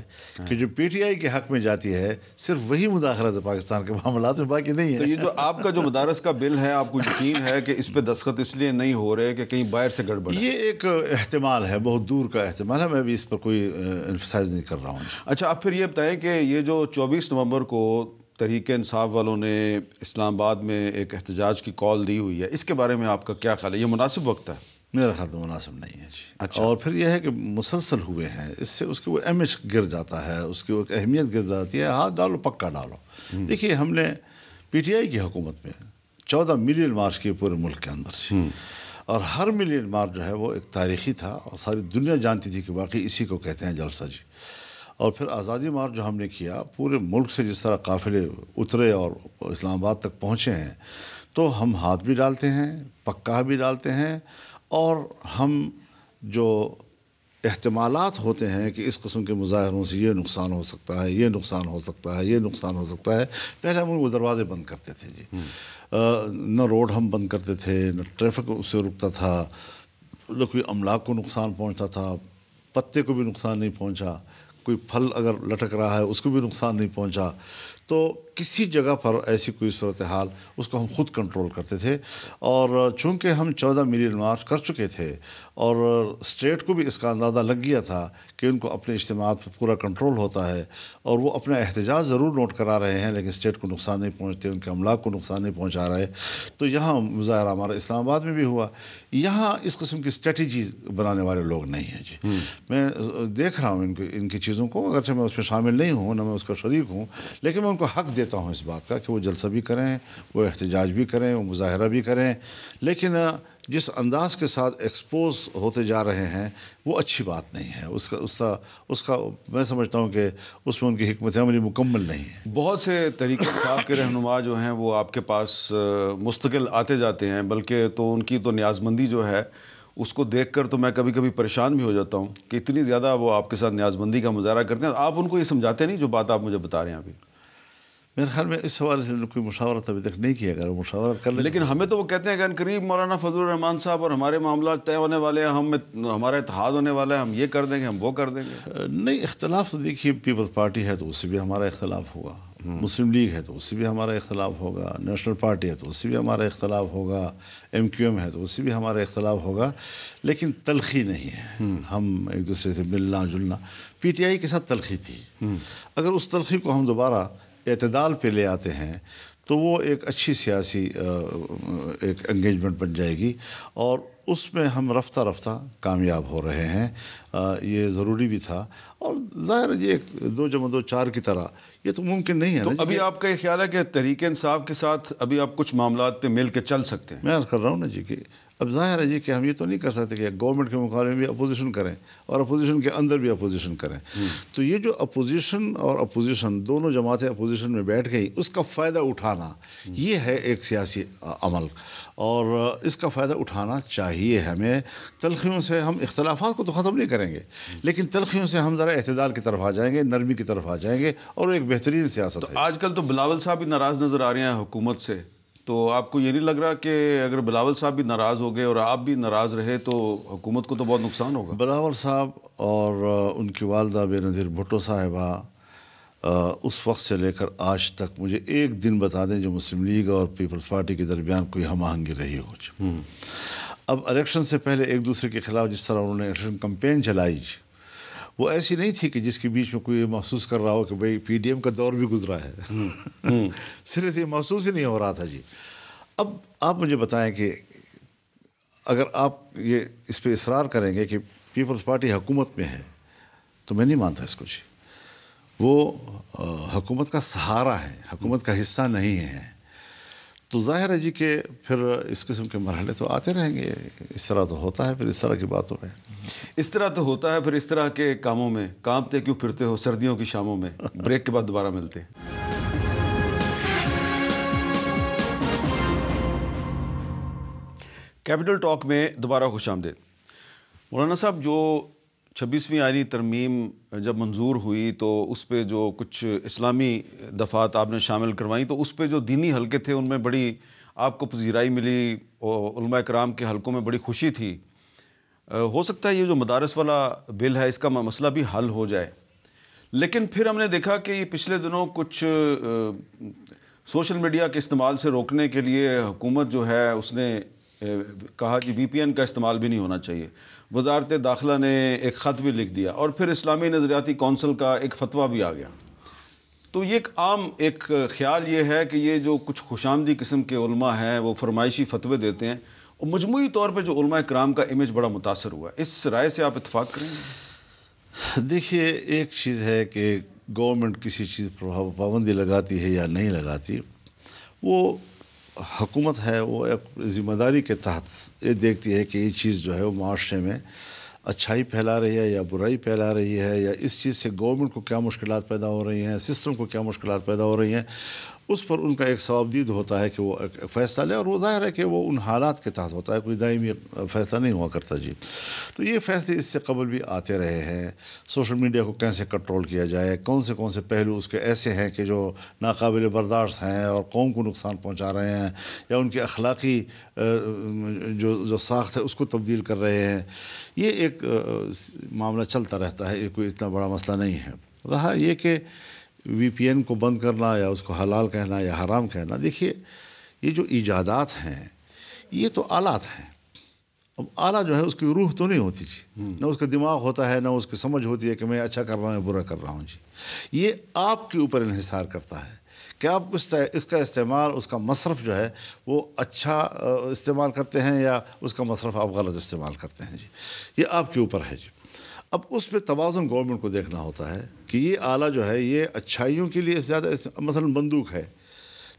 کہ جو پی ٹی آئی کے حق میں جاتی ہے، صرف وہی مداخلت ہے پاکستان کے معاملات میں، باقی نہیں ہے. تو یہ جو آپ کا جو مدارس کا بل ہے، آپ کو یقین ہے کہ اس پہ دستخط اس لیے نہیں ہو رہے کہ کہیں باہر سے گڑبڑ ہے؟ یہ ایک احتمال ہے، بہت دور کا احتمال ہے، میں بھی اس پر کوئی ایمفسائز نہیں کر رہا ہوں. اچھا، آپ پھر یہ بتائیں کہ یہ جو 24 نومبر کو تحریک انصاف والوں نے اسلام آباد میں ایک احتجاج کی کال دی ہوئی ہے، اس کے بارے میں آپ کا کیا خیال ہے؟ یہ مناسب وقت ہے؟ میرا خیال تو مناسب نہیں ہے جی. اچھا. اور پھر یہ ہے کہ مسلسل ہوئے ہیں، اس سے اس کی وہ امیج گر جاتا ہے، اس کی وہ اہمیت گر جاتی ہے. ہاتھ ڈالو پکا ڈالو. دیکھیے، ہم نے پی ٹی آئی کی حکومت میں 14 ملین مارچ کیے پورے ملک کے اندر سے، اور ہر ملین مارچ جو ہے وہ ایک تاریخی تھا، اور ساری دنیا جانتی تھی کہ واقعی اسی کو کہتے ہیں جلسہ جی. اور پھر آزادی مارچ جو ہم نے کیا، پورے ملک سے جس طرح قافلے اترے اور اسلام آباد تک پہنچے ہیں، تو ہم ہاتھ بھی ڈالتے ہیں، پکا بھی ڈالتے ہیں. اور ہم جو احتمالات ہوتے ہیں کہ اس قسم کے مظاہروں سے یہ نقصان ہو سکتا ہے، یہ نقصان ہو سکتا ہے، یہ نقصان ہو سکتا ہے، پہلے ہم ان کو دروازے بند کرتے تھے جی. نہ روڈ ہم بند کرتے تھے، نہ ٹریفک اس سے رکتا تھا، نہ کوئی املاک کو نقصان پہنچتا تھا، پتے کو بھی نقصان نہیں پہنچا، کوئی پھل اگر لٹک رہا ہے اس کو بھی نقصان نہیں پہنچا. تو کسی جگہ پر ایسی کوئی صورتحال، اس کو ہم خود کنٹرول کرتے تھے. اور چونکہ ہم 14 ملین مارچ کر چکے تھے، اور اسٹیٹ کو بھی اس کا اندازہ لگ گیا تھا کہ ان کو اپنے اجتماعات پر پورا کنٹرول ہوتا ہے، اور وہ اپنا احتجاج ضرور نوٹ کرا رہے ہیں لیکن اسٹیٹ کو نقصان نہیں پہنچتے، ان کے املاک کو نقصان نہیں پہنچا رہے. تو یہاں مظاہرہ ہمارا اسلام آباد میں بھی ہوا. یہاں اس قسم کی اسٹریٹجی بنانے والے لوگ نہیں ہیں جی. میں دیکھ رہا ہوں ان کی چیزوں کو، اگرچہ میں اس میں شامل نہیں ہوں، نہ میں اس کا شریک ہوں، لیکن میں ان کو حق دیتا ہوں اس بات کا کہ وہ جلسہ بھی کریں، وہ احتجاج بھی کریں، وہ مظاہرہ بھی کریں. لیکن جس انداز کے ساتھ ایکسپوز ہوتے جا رہے ہیں وہ اچھی بات نہیں ہے. اس کا میں سمجھتا ہوں کہ اس میں ان کی حکمت عملی مکمل نہیں ہے. بہت سے تحریک انصاف کے رہنما جو ہیں وہ آپ کے پاس مستقل آتے جاتے ہیں، بلکہ تو ان کی تو نیازمندی جو ہے اس کو دیکھ کر تو میں کبھی کبھی پریشان بھی ہو جاتا ہوں کہ اتنی زیادہ وہ آپ کے ساتھ نیازمندی کا مظاہرہ کرتے ہیں. آپ ان کو یہ سمجھاتے نہیں جو بات آپ مجھے بتا رہے ہیں ابھی؟ میرے خیال میں اس حوالے سے کوئی مشاورت ابھی تک نہیں کیا. اگر وہ مشاورت کر لیں، لیکن ہمیں تو وہ کہتے ہیں کہ قریب مولانا فضل الرحمان صاحب اور ہمارے معاملات طے ہونے والے ہیں، ہمارا اتحاد ہونے والا ہے، ہم یہ کر دیں گے، ہم وہ کر دیں گے. نہیں، اختلاف تو دیکھیے، پیپلز پارٹی ہے تو اس سے بھی ہمارا اختلاف ہوگا، مسلم لیگ ہے تو اس سے بھی ہمارا اختلاف ہوگا، نیشنل پارٹی ہے تو اس سے بھی ہمارا اختلاف ہوگا، MQM ہے تو اس سے بھی ہمارا اختلاف ہوگا. لیکن تلخی نہیں ہے. ہم ایک دوسرے سے ملنا جلنا، PTI کے ساتھ تلخی تھی. اگر اس تلخی کو ہم دوبارہ اعتدال پہ لے آتے ہیں تو وہ ایک اچھی سیاسی ایک انگیجمنٹ بن جائے گی، اور اس میں ہم رفتہ رفتہ کامیاب ہو رہے ہیں. یہ ضروری بھی تھا، اور ظاہر ہے یہ ایک 2 + 2 4 کی طرح یہ تو ممکن نہیں ہے. تو ابھی آپ کا یہ خیال ہے کہ تحریک انصاف کے ساتھ ابھی آپ کچھ معاملات پہ مل کے چل سکتے ہیں؟ میں عرض کر رہا ہوں نا جی کہ اب ظاہر ہے جی کہ ہم یہ تو نہیں کر سکتے کہ گورنمنٹ کے مقابلے میں بھی اپوزیشن کریں اور اپوزیشن کے اندر بھی اپوزیشن کریں. تو یہ جو اپوزیشن اور اپوزیشن دونوں جماعتیں اپوزیشن میں بیٹھ گئی، اس کا فائدہ اٹھانا یہ ہے ایک سیاسی عمل، اور اس کا فائدہ اٹھانا چاہیے ہمیں. تلخیوں سے ہم اختلافات کو تو ختم نہیں کریں گے، لیکن تلخیوں سے ہم ذرا اعتدال کی طرف آ جائیں گے، نرمی کی طرف آ جائیں گے، اور ایک بہترین سیاست ہے. آج کل تو بلاول صاحب بھی ناراض نظر آ رہے ہیں حکومت سے تو آپ کو یہ نہیں لگ رہا کہ اگر بلاول صاحب بھی ناراض ہو گئے اور آپ بھی ناراض رہے تو حکومت کو تو بہت نقصان ہوگا؟ بلاول صاحب اور ان کی والدہ بے نظیر بھٹو صاحبہ اس وقت سے لے کر آج تک مجھے ایک دن بتا دیں جو مسلم لیگ اور پیپلز پارٹی کے درمیان کوئی ہم آہنگی رہی ہو. اب الیکشن سے پہلے ایک دوسرے کے خلاف جس طرح انہوں نے الیکشن کمپین چلائی وہ ایسی نہیں تھی کہ جس کے بیچ میں کوئی محسوس کر رہا ہو کہ بھئی پی ڈی ایم کا دور بھی گزرا ہے. صرف یہ محسوس ہی نہیں ہو رہا تھا جی. اب آپ مجھے بتائیں کہ اگر آپ یہ اس پہ اصرار کریں گے کہ پیپلز پارٹی حکومت میں ہے تو میں نہیں مانتا اس کو جی. وہ حکومت کا سہارا ہے, حکومت کا حصہ نہیں ہے. تو ظاہر ہے جی کہ پھر اس قسم کے مرحلے تو آتے رہیں گے. اس طرح تو ہوتا ہے, پھر اس طرح کی باتوں میں اس طرح تو ہوتا ہے. پھر اس طرح کے کاموں میں کانپتے کیوں پھرتے ہو سردیوں کی شاموں میں؟ بریک کے بعد دوبارہ ملتے ہیں. کیپٹل ٹاک میں دوبارہ خوش آمدید. مولانا صاحب, جو 26ویں آئینی ترمیم جب منظور ہوئی تو اس پہ جو کچھ اسلامی دفعات آپ نے شامل کروائیں تو اس پہ جو دینی حلقے تھے ان میں بڑی آپ کو پذیرائی ملی اور علماء کرام کے حلقوں میں بڑی خوشی تھی. ہو سکتا ہے یہ جو مدارس والا بل ہے اس کا مسئلہ بھی حل ہو جائے. لیکن پھر ہم نے دیکھا کہ پچھلے دنوں کچھ سوشل میڈیا کے استعمال سے روکنے کے لیے حکومت جو ہے اس نے کہا کہ وی پی این کا استعمال بھی نہیں ہونا چاہیے. وزارت داخلہ نے ایک خط بھی لکھ دیا اور پھر اسلامی نظریاتی کونسل کا ایک فتویٰ بھی آ گیا. تو یہ ایک عام ایک خیال یہ ہے کہ یہ جو کچھ خوش آمدی قسم کے علماء ہیں وہ فرمائشی فتوے دیتے ہیں اور مجموعی طور پہ جو علماء کرام کا امیج بڑا متاثر ہوا ہے. اس رائے سے آپ اتفاق کریں گے؟ دیکھیے, ایک چیز ہے کہ گورنمنٹ کسی چیز پر پابندی لگاتی ہے یا نہیں لگاتی, وہ حکومت ہے وہ ایک ذمہ داری کے تحت یہ دیکھتی ہے کہ یہ چیز جو ہے وہ معاشرے میں اچھائی پھیلا رہی ہے یا برائی پھیلا رہی ہے, یا اس چیز سے گورنمنٹ کو کیا مشکلات پیدا ہو رہی ہیں, سسٹم کو کیا مشکلات پیدا ہو رہی ہیں. اس پر ان کا ایک ثوابدید ہوتا ہے کہ وہ ایک فیصلہ لے, اور وہ ظاہر ہے کہ وہ ان حالات کے تحت ہوتا ہے, کوئی دائمی فیصلہ نہیں ہوا کرتا جی. تو یہ فیصلے اس سے قبل بھی آتے رہے ہیں. سوشل میڈیا کو کیسے کنٹرول کیا جائے, کون سے پہلو اس کے ایسے ہیں کہ جو ناقابل برداشت ہیں اور قوم کو نقصان پہنچا رہے ہیں, یا ان کی اخلاقی جو ساخت ہے اس کو تبدیل کر رہے ہیں. یہ ایک معاملہ چلتا رہتا ہے, یہ کوئی اتنا بڑا مسئلہ نہیں ہے. رہا یہ کہ وی پی این کو بند کرنا یا اس کو حلال کہنا یا حرام کہنا, دیکھیے یہ جو ایجادات ہیں یہ تو آلات ہیں. اب آلہ جو ہے اس کی روح تو نہیں ہوتی جی, نہ اس کا دماغ ہوتا ہے, نہ اس کی سمجھ ہوتی ہے کہ میں اچھا کر رہا ہوں یا برا کر رہا ہوں جی. یہ آپ کے اوپر انحصار کرتا ہے کہ آپ اس کا استعمال, اس کا مصرف جو ہے وہ اچھا استعمال کرتے ہیں یا اس کا مصرف آپ غلط استعمال کرتے ہیں جی. یہ آپ کے اوپر ہے جی. اب اس پہ توازن گورنمنٹ کو دیکھنا ہوتا ہے کہ یہ آلہ جو ہے یہ اچھائیوں کے لیے زیادہ, مثلا بندوق ہے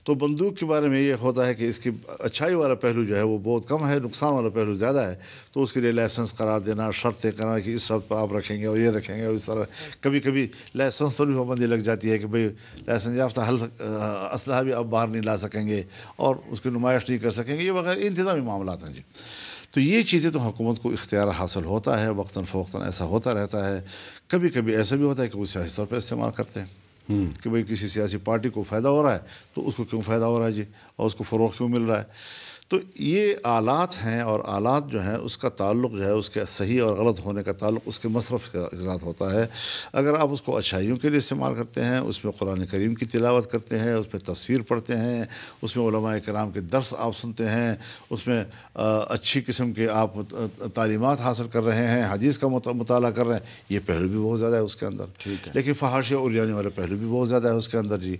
تو بندوق کے بارے میں یہ ہوتا ہے کہ اس کی اچھائی والا پہلو جو ہے وہ بہت کم ہے, نقصان والا پہلو زیادہ ہے. تو اس کے لیے لائسنس قرار دینا, شرطیں کرنا کہ اس شرط پر آپ رکھیں گے اور یہ رکھیں گے, اور اس طرح کبھی کبھی لائسنس پر بھی پابندی لگ جاتی ہے کہ بھئی لائسنس یافتہ اسلحہ بھی آپ باہر نہیں لا سکیں گے اور اس کی نمائش نہیں کر سکیں گے. یہ وغیرہ انتظامی معاملات ہیں جی. تو یہ چیزیں تو حکومت کو اختیار حاصل ہوتا ہے, وقتاً فوقتاً ایسا ہوتا رہتا ہے. کبھی کبھی ایسا بھی ہوتا ہے کہ وہ سیاسی طور پہ استعمال کرتے ہیں کہ بھئی کسی سیاسی پارٹی کو فائدہ ہو رہا ہے تو اس کو کیوں فائدہ ہو رہا ہے جی, اور اس کو فروغ کیوں مل رہا ہے. تو یہ آلات ہیں, اور آلات جو ہیں اس کا تعلق جو ہے اس کے صحیح اور غلط ہونے کا تعلق اس کے مصرف کے ساتھ ہوتا ہے. اگر آپ اس کو اچھائیوں کے لیے استعمال کرتے ہیں, اس میں قرآن کریم کی تلاوت کرتے ہیں, اس میں تفسیر پڑھتے ہیں, اس میں علماء کرام کے درس آپ سنتے ہیں, اس میں اچھی قسم کے آپ تعلیمات حاصل کر رہے ہیں, حدیث کا مطالعہ کر رہے ہیں, یہ پہلو بھی بہت زیادہ ہے اس کے اندر. لیکن فحاشی اور اریانی والا پہلو بھی بہت زیادہ ہے اس کے اندر جی.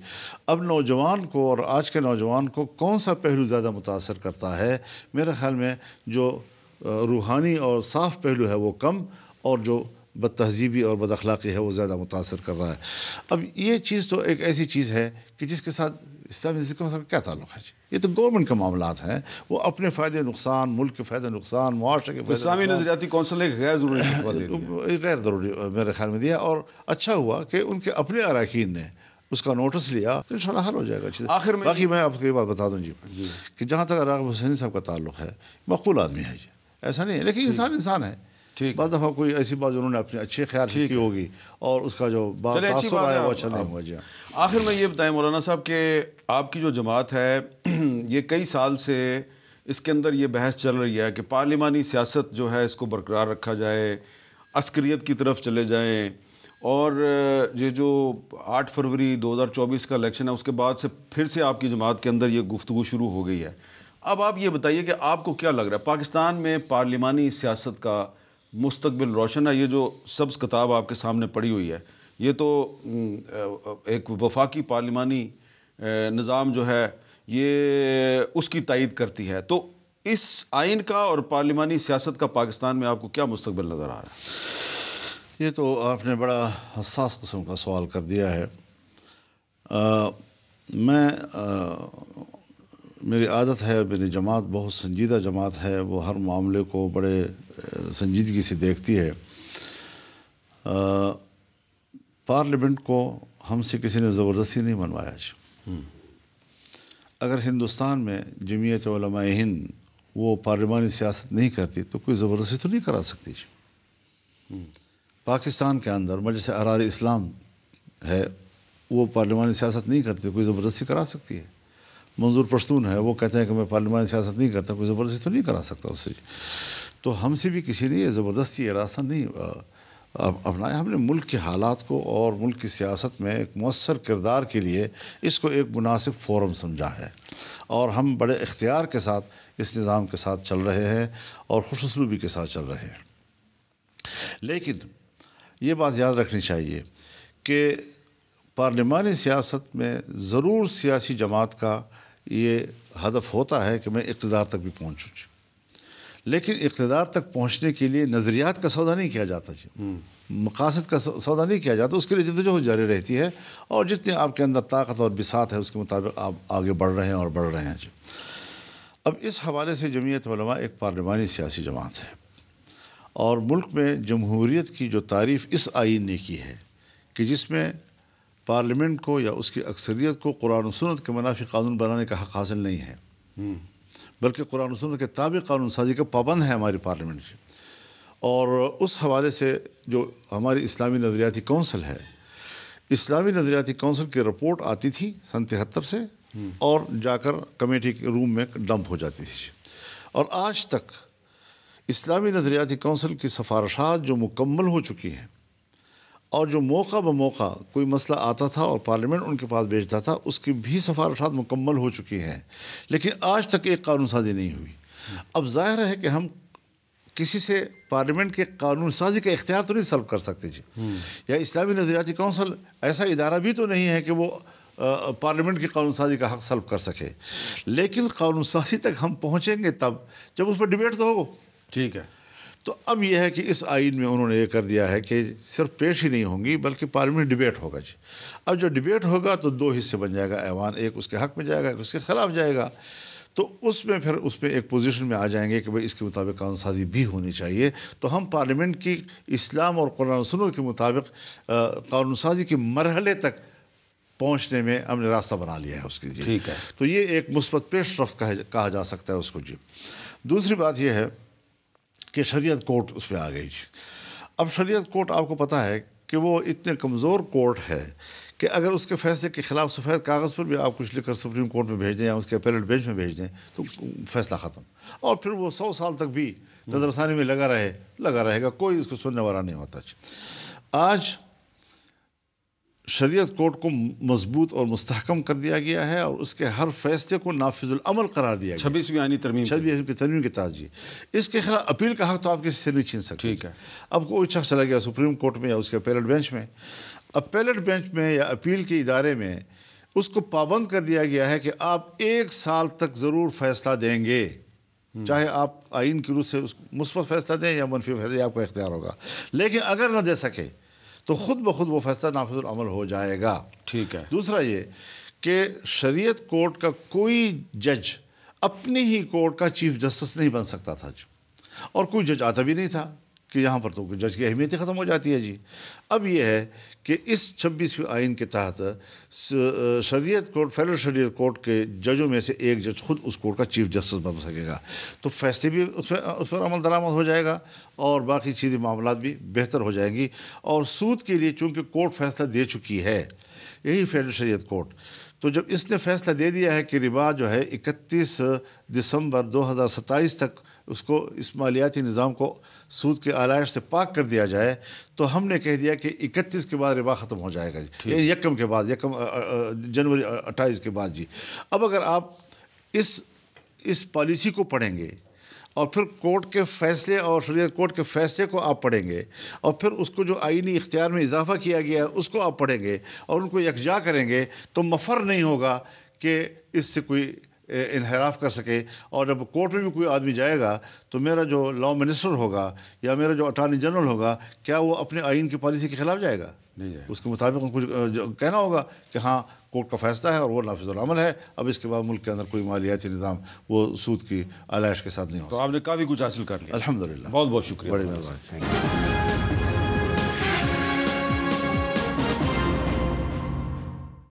اب نوجوان کو اور آج کے نوجوان کو کون سا پہلو زیادہ متاثر کرتا ہے؟ میرے خیال میں جو روحانی اور صاف پہلو ہے وہ کم, اور جو بد تہذیبی اور بد اخلاقی ہے وہ زیادہ متاثر کر رہا ہے. اب یہ چیز تو ایک ایسی چیز ہے کہ جس کے ساتھ اسلامی نظریے کا کیا تعلق ہے جی. یہ تو گورنمنٹ کے معاملات ہیں, وہ اپنے فائدے نقصان, ملک کے فائدے نقصان, معاشرے کے فائدے. اسلامی نظریاتی کونسل ایک غیر ضروری غیر ضروری میرے خیال میں دیا, اور اچھا ہوا کہ ان کے اپنے اراکین نے اس کا نوٹس لیا, تو انشاءاللہ حل ہو جائے گا. آخر میں باقی میں آپ کو یہ بات بتا دوں جی کہ جہاں تک راغب حسینی صاحب کا تعلق ہے, معقول آدمی ہے جی, ایسا نہیں ہے, لیکن انسان ہے. بعض دفعہ کوئی ایسی بات انہوں نے اپنے اچھے خیال سے کی ہوگی اور اس کا جو تاثر آیا وہ اچھا نہیں ہوا جی۔ آخر میں یہ بتائیں مولانا صاحب کہ آپ کی جو جماعت ہے یہ کئی سال سے اس کے اندر یہ بحث چل رہی ہے کہ پارلیمانی سیاست جو ہے اس کو برقرار رکھا جائے، عسکریت کی طرف چلے جائیں، اور یہ جو 8 فروری 2024 کا الیکشن ہے اس کے بعد سے پھر سے آپ کی جماعت کے اندر یہ گفتگو شروع ہو گئی ہے۔ اب آپ یہ بتائیے کہ آپ کو کیا لگ رہا ہے پاکستان میں پارلیمانی سیاست کا مستقبل روشن ہے؟ یہ جو سبز کتاب آپ کے سامنے پڑی ہوئی ہے یہ تو ایک وفاقی پارلیمانی نظام جو ہے یہ اس کی تائید کرتی ہے، تو اس آئین کا اور پارلیمانی سیاست کا پاکستان میں آپ کو کیا مستقبل نظر آ رہا ہے؟ یہ تو آپ نے بڑا حساس قسم کا سوال کر دیا ہے۔ میری عادت ہے، میری جماعت بہت سنجیدہ جماعت ہے، وہ ہر معاملے کو بڑے سنجیدگی سے دیکھتی ہے۔ پارلیمنٹ کو ہم سے کسی نے زبردستی نہیں بنوایا جی۔ اگر ہندوستان میں جمعیت علماء ہند وہ پارلیمانی سیاست نہیں کرتی تو کوئی زبردستی تو نہیں کرا سکتی جی۔ پاکستان کے اندر مجلس احرار اسلام ہے، وہ پارلیمانی سیاست نہیں کرتی، کوئی زبردستی کرا سکتی ہے۔ منظور پشتون ہے، وہ کہتے ہیں کہ میں پارلیمانی سیاست نہیں کرتا، کوئی زبردستی تو نہیں کرا سکتا اس سے۔ تو ہم سے بھی کسی نے یہ زبردستی یہ راستہ نہیں اپنایا۔ ہم نے ملک کے حالات کو اور ملک کی سیاست میں ایک مؤثر کردار کے لیے اس کو ایک مناسب فورم سمجھا ہے، اور ہم بڑے اختیار کے ساتھ اس نظام کے ساتھ چل رہے ہیں اور خوش اسلوبی کے ساتھ چل رہے ہیں۔ لیکن یہ بات یاد رکھنی چاہیے کہ پارلیمانی سیاست میں ضرور سیاسی جماعت کا یہ ہدف ہوتا ہے کہ میں اقتدار تک بھی پہنچوں جی، لیکن اقتدار تک پہنچنے کے لیے نظریات کا سودا نہیں کیا جاتا جی، مقاصد کا سودا نہیں کیا جاتا، اس کے لیے جدوجہد جاری رہتی ہے، اور جتنے آپ کے اندر طاقت اور بساط ہے اس کے مطابق آپ آگے بڑھ رہے ہیں اور بڑھ رہے ہیں جی۔ اب اس حوالے سے جمعیت علماء ایک پارلیمانی سیاسی جماعت ہے، اور ملک میں جمہوریت کی جو تعریف اس آئین نے کی ہے کہ جس میں پارلیمنٹ کو یا اس کی اکثریت کو قرآن و سنت کے منافی قانون بنانے کا حق حاصل نہیں ہے، بلکہ قرآن و سنت کے تابع قانون سازی کا پابند ہے ہماری پارلیمنٹ سے۔ اور اس حوالے سے جو ہماری اسلامی نظریاتی کونسل ہے، اسلامی نظریاتی کونسل کی رپورٹ آتی تھی سن 73 سے، اور جا کر کمیٹی کے روم میں ڈمپ ہو جاتی تھی، اور آج تک اسلامی نظریاتی کونسل کی سفارشات جو مکمل ہو چکی ہیں، اور جو موقع بموقع کوئی مسئلہ آتا تھا اور پارلیمنٹ ان کے پاس بھیجتا تھا، اس کی بھی سفارشات مکمل ہو چکی ہیں، لیکن آج تک ایک قانون سازی نہیں ہوئی۔ اب ظاہر ہے کہ ہم کسی سے پارلیمنٹ کے قانون سازی کا اختیار تو نہیں سلب کر سکتے جی، یا اسلامی نظریاتی کونسل ایسا ادارہ بھی تو نہیں ہے کہ وہ پارلیمنٹ کی قانون سازی کا حق سلب کر سکے، لیکن قانون سازی تک ہم پہنچیں گے تب جب اس پر ڈبیٹ تو ہوگا۔ ٹھیک ہے، تو اب یہ ہے کہ اس آئین میں انہوں نے یہ کر دیا ہے کہ صرف پیش ہی نہیں ہوں گی بلکہ پارلیمنٹ ڈبیٹ ہوگا جی۔ اب جو ڈبیٹ ہوگا تو 2 حصے بن جائے گا ایوان، ایک اس کے حق میں جائے گا، ایک اس کے خلاف جائے گا، تو اس میں پھر اس پہ ایک پوزیشن میں آ جائیں گے کہ بھئی اس کے مطابق قانون سازی بھی ہونی چاہیے۔ تو ہم پارلیمنٹ کی اسلام اور قرآن و سنت کے مطابق قانون سازی کے مرحلے تک پہنچنے میں ہم نے راستہ بنا لیا ہے اس کے جی۔ ٹھیک ہے، تو یہ ایک مثبت پیش رفت کہا جا سکتا ہے اس کو جی۔ دوسری بات یہ ہے کہ شریعت کورٹ اس پہ آ گئی جی۔ اب شریعت کورٹ آپ کو پتہ ہے کہ وہ اتنے کمزور کورٹ ہے کہ اگر اس کے فیصلے کے خلاف سفید کاغذ پر بھی آپ کچھ لکھ کر سپریم کورٹ میں بھیج دیں یا اس کے اپیلیٹ بینچ میں بھیج دیں تو فیصلہ ختم، اور پھر وہ 100 سال تک بھی نظر ثانی میں لگا رہے گا، کوئی اس کو سننے والا نہیں ہوتا۔ آج شریعت کورٹ کو مضبوط اور مستحکم کر دیا گیا ہے، اور اس کے ہر فیصلے کو نافذ العمل قرار دیا گیا۔ 26ویں آئینی ترمیم کی ترمیم کے تحت جی، اس کے خلاف اپیل کا حق تو آپ کسی سے نہیں چھین سکتے۔ ٹھیک ہے، اب کوئی شخص چلا گیا سپریم کورٹ میں یا اس کے اپیلیٹ بینچ میں، اپیلیٹ بینچ میں یا اپیل کے ادارے میں اس کو پابند کر دیا گیا ہے کہ آپ 1 سال تک ضرور فیصلہ دیں گے، چاہے آپ آئین کی روح سے مثبت فیصلہ دیں یا منفی فیصلہ، آپ کو اختیار ہوگا، لیکن اگر نہ دے سکے تو خود بخود وہ فیصلہ نافذ العمل ہو جائے گا۔ ٹھیک ہے، دوسرا یہ کہ شریعت کورٹ کا کوئی جج اپنی ہی کورٹ کا چیف جسٹس نہیں بن سکتا تھا، اور کوئی جج آتا بھی نہیں تھا کہ یہاں پر تو جج کی اہمیت ہی ختم ہو جاتی ہے جی۔ اب یہ ہے کہ اس 26ویں آئین کے تحت شریعت کورٹ، فیڈرل شریعت کورٹ کے ججوں میں سے ایک جج خود اس کورٹ کا چیف جسٹس بن سکے گا، تو فیصلے بھی اس پر عمل درآمد ہو جائے گا اور باقی چیزیں معاملات بھی بہتر ہو جائیں گی۔ اور سود کے لیے چونکہ کورٹ فیصلہ دے چکی ہے، یہی فیڈرل شریعت کورٹ، تو جب اس نے فیصلہ دے دیا ہے کہ ربا جو ہے 31 دسمبر 2027 تک اس کو اس مالیاتی نظام کو سود کے آلائش سے پاک کر دیا جائے، تو ہم نے کہہ دیا کہ 31 کے بعد ربا ختم ہو جائے گا جی، یکم کے بعد، جنوری 28 کے بعد جی۔ اب اگر آپ اس پالیسی کو پڑھیں گے اور پھر کورٹ کے فیصلے اور شریعت کورٹ کے فیصلے کو آپ پڑھیں گے اور پھر اس کو جو آئینی اختیار میں اضافہ کیا گیا ہے اس کو آپ پڑھیں گے اور ان کو یکجا کریں گے، تو مفر نہیں ہوگا کہ اس سے کوئی انحراف کر سکے۔ اور جب کورٹ میں بھی کوئی آدمی جائے گا تو میرا جو لا منسٹر ہوگا یا میرا جو اٹارنی جنرل ہوگا، کیا وہ اپنے آئین کی پالیسی کے خلاف جائے گا؟ نہیں جائے گا۔ اس کے مطابق کچھ کہنا ہوگا کہ ہاں کورٹ کا فیصلہ ہے اور وہ نافذ العمل ہے، اب اس کے بعد ملک کے اندر کوئی مالیاتی نظام وہ سود کی آلائش کے ساتھ نہیں ہو سکتا۔ تو آپ نے کافی کچھ حاصل کر لیا، الحمدللہ، بہت بہت شکریہ، بڑی مہربانی۔